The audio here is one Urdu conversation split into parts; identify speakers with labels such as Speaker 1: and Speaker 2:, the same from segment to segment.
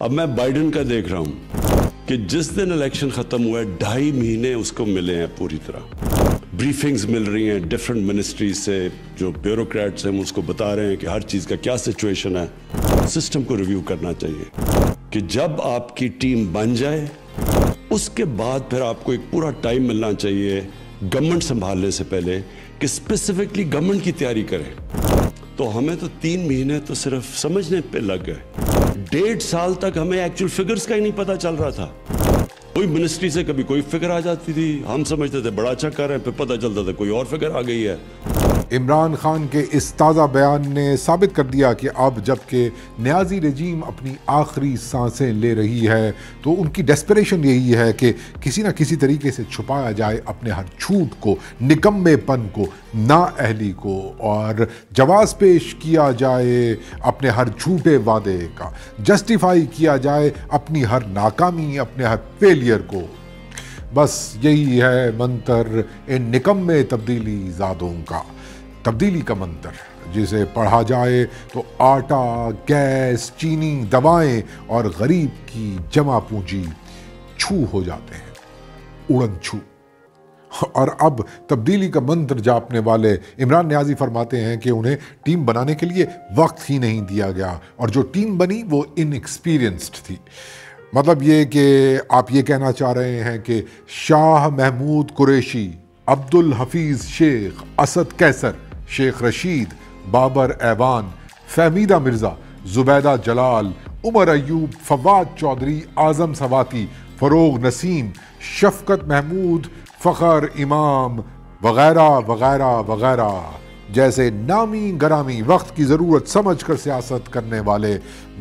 Speaker 1: اب میں بائیڈن کا دیکھ رہا ہوں کہ جس دن الیکشن ختم ہوا ہے 2.5 مہینے اس کو ملے ہیں پوری طرح بریفنگز مل رہی ہیں ڈیفرنٹ منسٹریز سے، جو بیوروکریٹس ہیں اس کو بتا رہے ہیں کہ ہر چیز کا کیا سچویشن ہے۔ سسٹم کو ریویو کرنا چاہیے کہ جب آپ کی ٹیم بن جائے اس کے بعد پھر آپ کو ایک پورا ٹائم ملنا چاہیے گورنمنٹ سنبھالنے سے پہلے کہ اسپیسیفکلی گورنمنٹ کی تیاری کریں۔ تو ہمیں تو 3 مہینے تو صرف سمجھنے پہ لگ گئے، 1.5 سال تک ہمیں ایکچوئل فگرز کا ہی نہیں پتا چل رہا تھا۔ کوئی منسٹری سے کبھی کوئی فگر آ جاتی تھی، ہم سمجھتے تھے بڑا اچھا کر رہے ہیں، پھر پتہ چلتا تھا کوئی اور فگر آ گئی ہے۔
Speaker 2: عمران خان کے اس تازہ بیان نے ثابت کر دیا کہ اب جب کہ نیازی رجیم اپنی آخری سانسیں لے رہی ہے تو ان کی ڈیسپریشن یہی ہے کہ کسی نہ کسی طریقے سے چھپایا جائے اپنے ہر جھوٹ کو، نکمے پن کو، نااہلی کو، اور جواز پیش کیا جائے اپنے ہر جھوٹے وعدے کا، جسٹیفائی کیا جائے اپنی ہر ناکامی، اپنے ہر فیلئر کو۔ بس یہی ہے منتر ان نکمے تبدیلی زادوں کا، تبدیلی کا منتر جسے پڑھا جائے تو آٹا، گیس، چینی، دوائیں اور غریب کی جمع پونجی چھو ہو جاتے ہیں، اڑن چھو۔ اور اب تبدیلی کا منتر جاپنے والے عمران نیازی فرماتے ہیں کہ انہیں ٹیم بنانے کے لیے وقت ہی نہیں دیا گیا، اور جو ٹیم بنی وہ ان ایکسپیرینسڈ تھی۔ مطلب یہ کہ آپ یہ کہنا چاہ رہے ہیں کہ شاہ محمود قریشی، عبدالحفیظ شیخ، اسد قیصر، شیخ رشید، بابر ایوان، فہمیدہ مرزا، زبیدہ جلال، عمر ایوب، فواد چودھری، اعظم سواتی، فروغ نسیم، شفقت محمود، فخر امام وغیرہ وغیرہ وغیرہ جیسے نامی گرامی وقت کی ضرورت سمجھ کر سیاست کرنے والے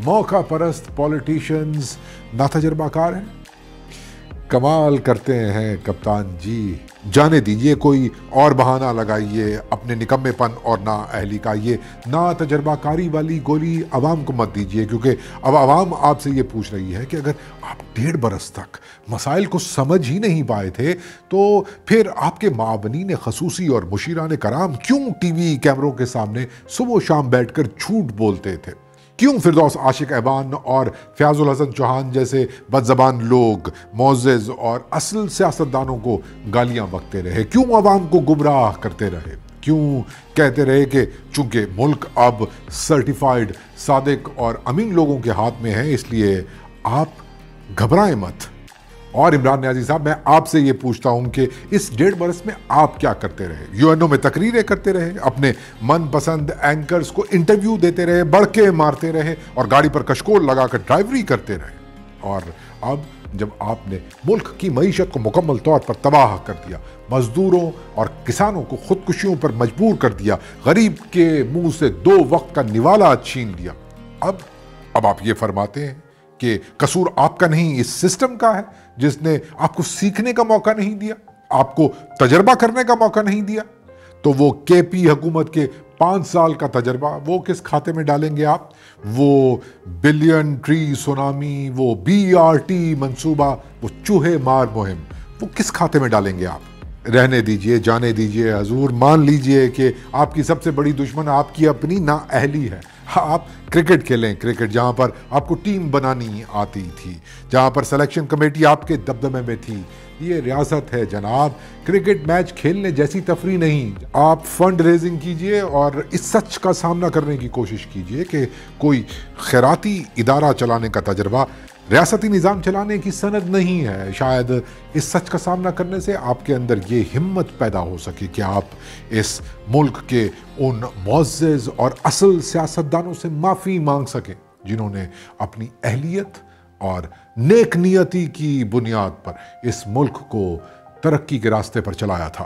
Speaker 2: موقع پرست پولیٹیشنز ناتجربہ کار ہیں؟ کمال کرتے ہیں کپتان جی، جانے دیجئے کوئی اور بہانہ لگائیے اپنے نکمے پن اور نااہلی کا۔ یہ ناتجربہ کاری والی گولی عوام کو مت دیجئے، کیونکہ اب عوام آپ سے یہ پوچھ رہی ہے کہ اگر آپ 1.5 برس تک مسائل کو سمجھ ہی نہیں پائے تھے تو پھر آپ کے معاونین خصوصی اور مشیران کرام کیوں ٹی وی کیمروں کے سامنے صبح و شام بیٹھ کر جھوٹ بولتے تھے؟ کیوں فردوس عاشق ایوان اور فیاض الحسن چوہان جیسے بدزبان لوگ معزز اور اصل سیاستدانوں کو گالیاں بکتے رہے؟ کیوں عوام کو گمراہ کرتے رہے؟ کیوں کہتے رہے کہ چونکہ ملک اب سرٹیفائیڈ صادق اور امین لوگوں کے ہاتھ میں ہے اس لیے آپ گھبرائیں مت؟ اور عمران نیازی صاحب، میں آپ سے یہ پوچھتا ہوں کہ اس 1.5 برس میں آپ کیا کرتے رہے؟ UN میں تقریریں کرتے رہے، اپنے من پسند اینکرز کو انٹرویو دیتے رہے، بڑکے مارتے رہے اور گاڑی پر کشکول لگا کر ڈرائیوری کرتے رہے، اور اب جب آپ نے ملک کی معیشت کو مکمل طور پر تباہ کر دیا، مزدوروں اور کسانوں کو خودکشیوں پر مجبور کر دیا، غریب کے منہ سے 2 وقت کا نوالا چھین لیا، اب آپ یہ فرماتے ہیں کہ قصور آپ کا نہیں، اس سسٹم کا ہے جس نے آپ کو سیکھنے کا موقع نہیں دیا، آپ کو تجربہ کرنے کا موقع نہیں دیا۔ تو وہ KP حکومت کے 5 سال کا تجربہ وہ کس کھاتے میں ڈالیں گے آپ؟ وہ بلین ٹری سونامی، وہ BRT منصوبہ، وہ چوہے مار مہم، وہ کس کھاتے میں ڈالیں گے آپ؟ رہنے دیجئے، جانے دیجئے حضور، مان لیجئے کہ آپ کی سب سے بڑی دشمن آپ کی اپنی نااہلی ہے۔ آپ کرکٹ کھیلیں، کرکٹ جہاں پر آپ کو ٹیم بنانی آتی تھی، جہاں پر سلیکشن کمیٹی آپ کے دبدبے میں تھی۔ یہ ریاست ہے جناب، کرکٹ میچ کھیلنے جیسی تفریح نہیں۔ آپ فنڈ ریزنگ کیجئے اور اس سچ کا سامنا کرنے کی کوشش کیجئے کہ کوئی خیراتی ادارہ چلانے کا تجربہ ریاستی نظام چلانے کی سند نہیں ہے۔ شاید اس سچ کا سامنا کرنے سے آپ کے اندر یہ ہمت پیدا ہو سکے کہ آپ اس ملک کے ان معزز اور اصل سیاستدانوں سے معافی مانگ سکیں جنہوں نے اپنی اہلیت اور نیک نیتی کی بنیاد پر اس ملک کو ترقی کے راستے پر چلایا تھا۔